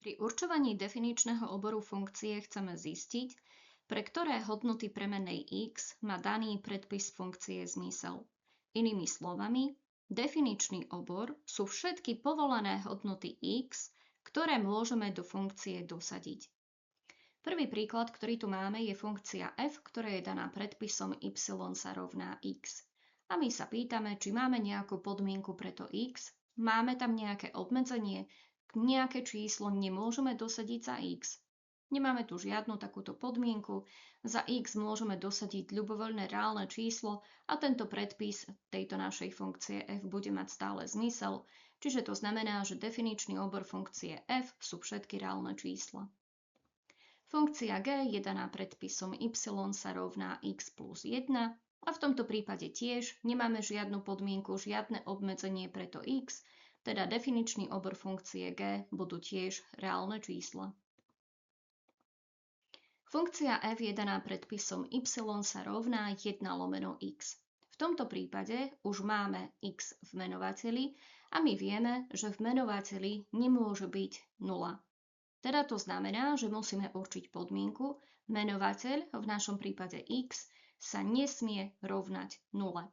Pri určovaní definičného oboru funkcie chceme zistiť, pre ktoré hodnoty premennej x má daný predpis funkcie zmysel. Inými slovami, definičný obor sú všetky povolené hodnoty x, ktoré môžeme do funkcie dosadiť. Prvý príklad, ktorý tu máme, je funkcia f, ktorá je daná predpisom y sa rovná x. A my sa pýtame, či máme nejakú podmienku pre to x, máme tam nejaké obmedzenie, nejaké číslo nemôžeme dosadiť za x. Nemáme tu žiadnu takúto podmienku, za x môžeme dosadiť ľubovoľné reálne číslo a tento predpis tejto našej funkcie f bude mať stále zmysel, čiže to znamená, že definičný obor funkcie f sú všetky reálne čísla. Funkcia g je daná predpisom y sa rovná x plus 1 a v tomto prípade tiež nemáme žiadnu podmienku, žiadne obmedzenie pre to x, teda definičný obor funkcie g budú tiež reálne čísla. Funkcia f je daná predpisom y sa rovná 1 lomeno x. V tomto prípade už máme x v menovateli a my vieme, že v menovateli nemôže byť 0. Teda to znamená, že musíme určiť podmienku, menovateľ, v našom prípade x, sa nesmie rovnať 0.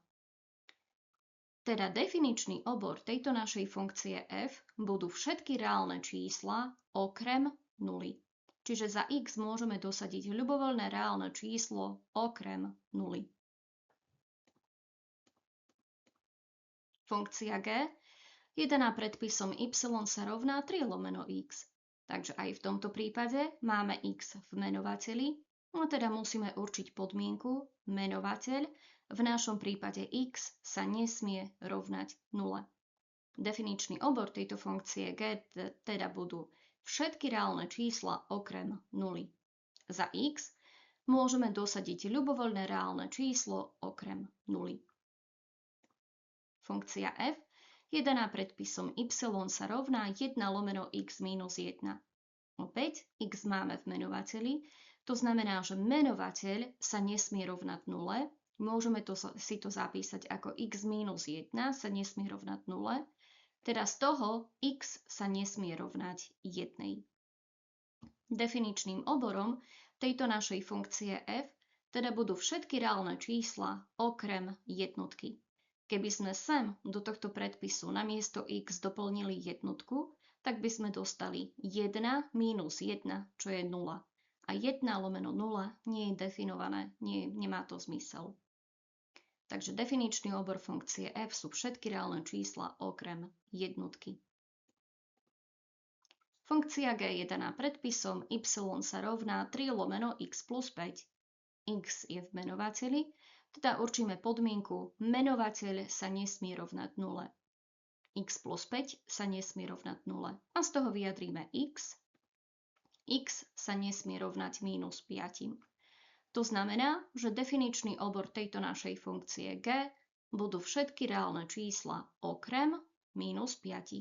Teda definičný obor tejto našej funkcie f budú všetky reálne čísla okrem 0. Čiže za x môžeme dosadiť ľubovoľné reálne číslo okrem 0. Funkcia g je daná predpisom y sa rovná 3 lomeno x. Takže aj v tomto prípade máme x v menovateli, no teda musíme určiť podmienku, menovateľ, v našom prípade x sa nesmie rovnať 0. Definičný obor tejto funkcie g teda budú všetky reálne čísla okrem 0. Za x môžeme dosadiť ľubovoľné reálne číslo okrem 0. Funkcia f je daná predpisom y sa rovná 1 lomeno x minus 1. Opäť x máme v menovateli, to znamená, že menovateľ sa nesmie rovnať 0. Môžeme si to zapísať ako x minus 1 sa nesmie rovnať 0. Teda z toho x sa nesmie rovnať 1. Definičným oborom tejto našej funkcie f teda budú všetky reálne čísla okrem jednotky. Keby sme sem do tohto predpisu namiesto x doplnili jednotku, tak by sme dostali 1 minus 1, čo je 0. A 1 lomeno 0 nie je definované, nemá to zmysel. Takže definičný obor funkcie f sú všetky reálne čísla okrem jednotky. Funkcia g je daná predpisom y sa rovná 3 lomeno x plus 5. X je v menovateli, teda určíme podmienku, menovateľ sa nesmie rovnať 0. X plus 5 sa nesmie rovnať 0. A z toho vyjadríme x. X sa nesmie rovnať minus 5. To znamená, že definičný obor tejto našej funkcie g budú všetky reálne čísla okrem minus 5.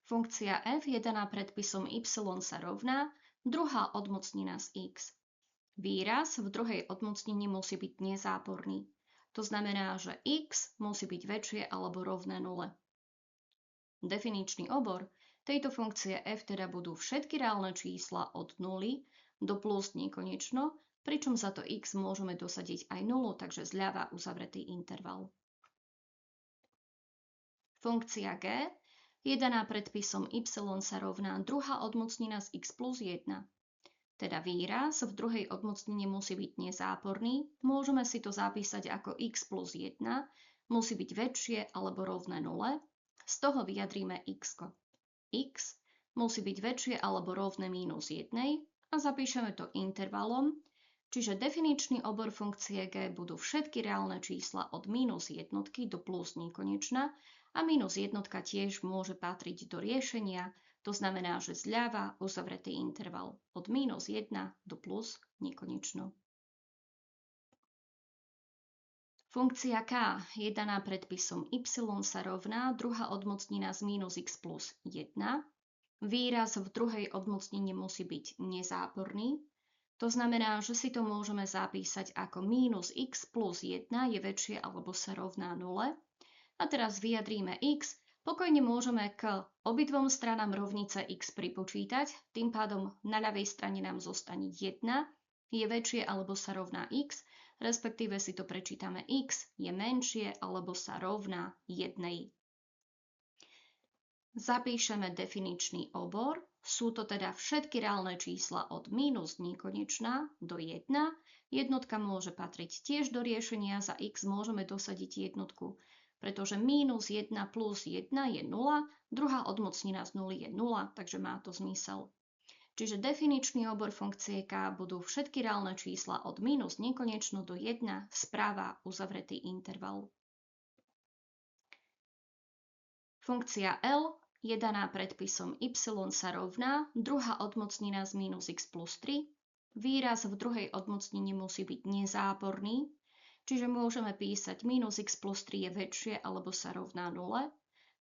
Funkcia f je daná predpisom y sa rovná druhá odmocnina z x. Výraz v druhej odmocnine musí byť nezáporný. To znamená, že x musí byť väčšie alebo rovné 0. Definičný obor tejto funkcie f teda budú všetky reálne čísla od 0 do plus nekonečno, pričom za to x môžeme dosadiť aj 0, takže zľava uzavretý interval. Funkcia g je daná predpisom y sa rovná druhá odmocnina z x plus 1. Teda výraz v druhej odmocnine musí byť nezáporný, môžeme si to zapísať ako x plus 1, musí byť väčšie alebo rovné 0, z toho vyjadríme x. X musí byť väčšie alebo rovné minus 1 a zapíšeme to intervalom, čiže definičný obor funkcie g budú všetky reálne čísla od minus jednotky do plus nekonečna a minus jednotka tiež môže patriť do riešenia, to znamená, že zľava uzavretý interval od minus 1 do plus nekonečno. Funkcia k je daná predpisom y sa rovná druhá odmocnina z minus x plus 1. Výraz v druhej odmocnine musí byť nezáporný. To znamená, že si to môžeme zapísať ako minus x plus 1 je väčšie alebo sa rovná 0. A teraz vyjadríme x, Pokojne môžeme k obidvom stranám rovnice x pripočítať, tým pádom na ľavej strane nám zostane 1, je väčšie alebo sa rovná x, respektíve si to prečítame x je menšie alebo sa rovná 1. Zapíšeme definičný obor, sú to teda všetky reálne čísla od minus nekonečna do 1. Jednotka môže patriť tiež do riešenia, za x môžeme dosadiť jednotku, pretože minus 1 plus 1 je 0, druhá odmocnina z 0 je 0, takže má to zmysel. Čiže definičný obor funkcie k budú všetky reálne čísla od minus nekonečno do 1, správa uzavretý interval. Funkcia L je daná predpisom y sa rovná, druhá odmocnina z minus x plus 3, výraz v druhej odmocnine musí byť nezáporný, čiže môžeme písať minus x plus 3 je väčšie alebo sa rovná 0,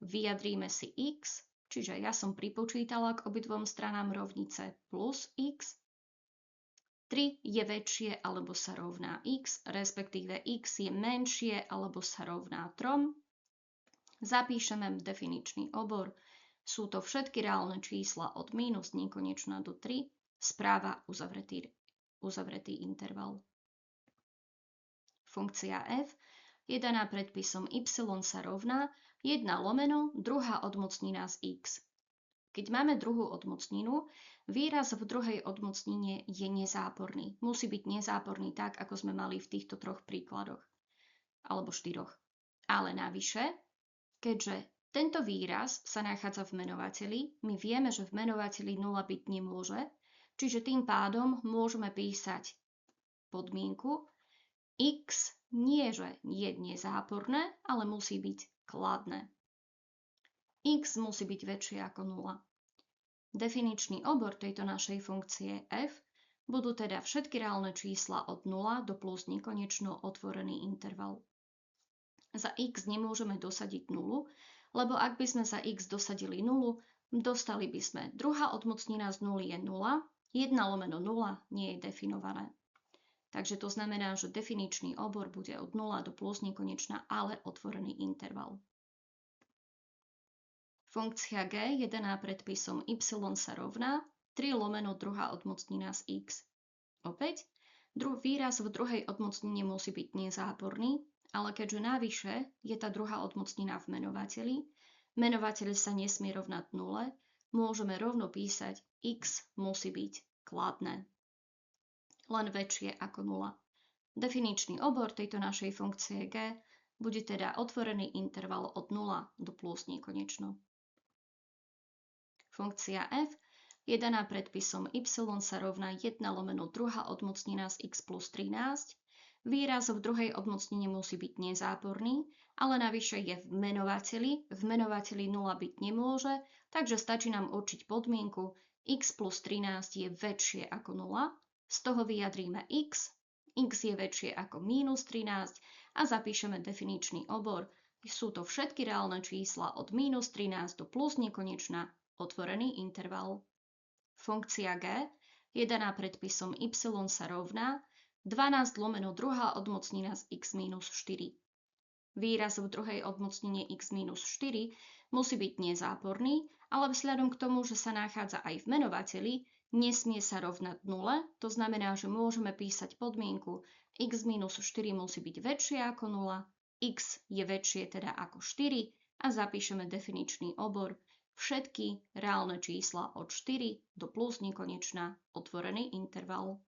vyjadríme si x, čiže ja som pripočítala k obidvom stranám rovnice plus x, 3 je väčšie alebo sa rovná x, respektíve x je menšie alebo sa rovná 3. Zapíšeme definičný obor, sú to všetky reálne čísla od minus nekonečna do 3, správa uzavretý interval. Funkcia f je daná predpisom y sa rovná 1 lomeno druhá odmocnina z x. Keď máme druhú odmocninu, výraz v druhej odmocnine je nezáporný. Musí byť nezáporný tak, ako sme mali v týchto troch príkladoch, alebo 4. Ale navyše, keďže tento výraz sa nachádza v menovateli, my vieme, že v menovateli 0 byť nemôže, čiže tým pádom môžeme písať podmienku x nie, že je nezáporné, ale musí byť kladné. X musí byť väčšie ako 0. Definičný obor tejto našej funkcie f budú teda všetky reálne čísla od 0 do plus nekonečno otvorený interval. Za x nemôžeme dosadiť 0, lebo ak by sme za x dosadili 0, dostali by sme druhá odmocnina z 0 je 0, 1 lomeno 0 nie je definované. Takže to znamená, že definičný obor bude od 0 do plus nekonečna, ale otvorený interval. Funkcia g je daná predpisom y sa rovná 3 lomeno druhá odmocnina z x. Opäť, výraz v druhej odmocnine musí byť nezáporný, ale keďže navyše je tá druhá odmocnina v menovateli, menovateľ sa nesmie rovnať 0, môžeme rovno písať x musí byť kladné. Len väčšie ako 0. Definičný obor tejto našej funkcie g bude teda otvorený interval od 0 do plus nekonečno. Funkcia f je daná predpisom y sa rovná 1 lomeno druhá odmocnina z x plus 13, výraz v druhej odmocnine musí byť nezáporný, ale navyše je v menovateli 0 byť nemôže, takže stačí nám určiť podmienku x plus 13 je väčšie ako 0, z toho vyjadríme x je väčšie ako minus 13 a zapíšeme definičný obor. Sú to všetky reálne čísla od minus 13 do plus nekonečna, otvorený interval. Funkcia g je daná predpisom y sa rovná 12 lomeno druhá odmocnina z x minus 4. Výraz v druhej odmocnine x minus 4 musí byť nezáporný, ale vzhľadom k tomu, že sa nachádza aj v menovateli, nesmie sa rovnať 0, to znamená, že môžeme písať podmienku x minus 4 musí byť väčšie ako 0, x je väčšie teda ako 4 a zapíšeme definičný obor všetky reálne čísla od 4 do plus nekonečna, otvorený interval.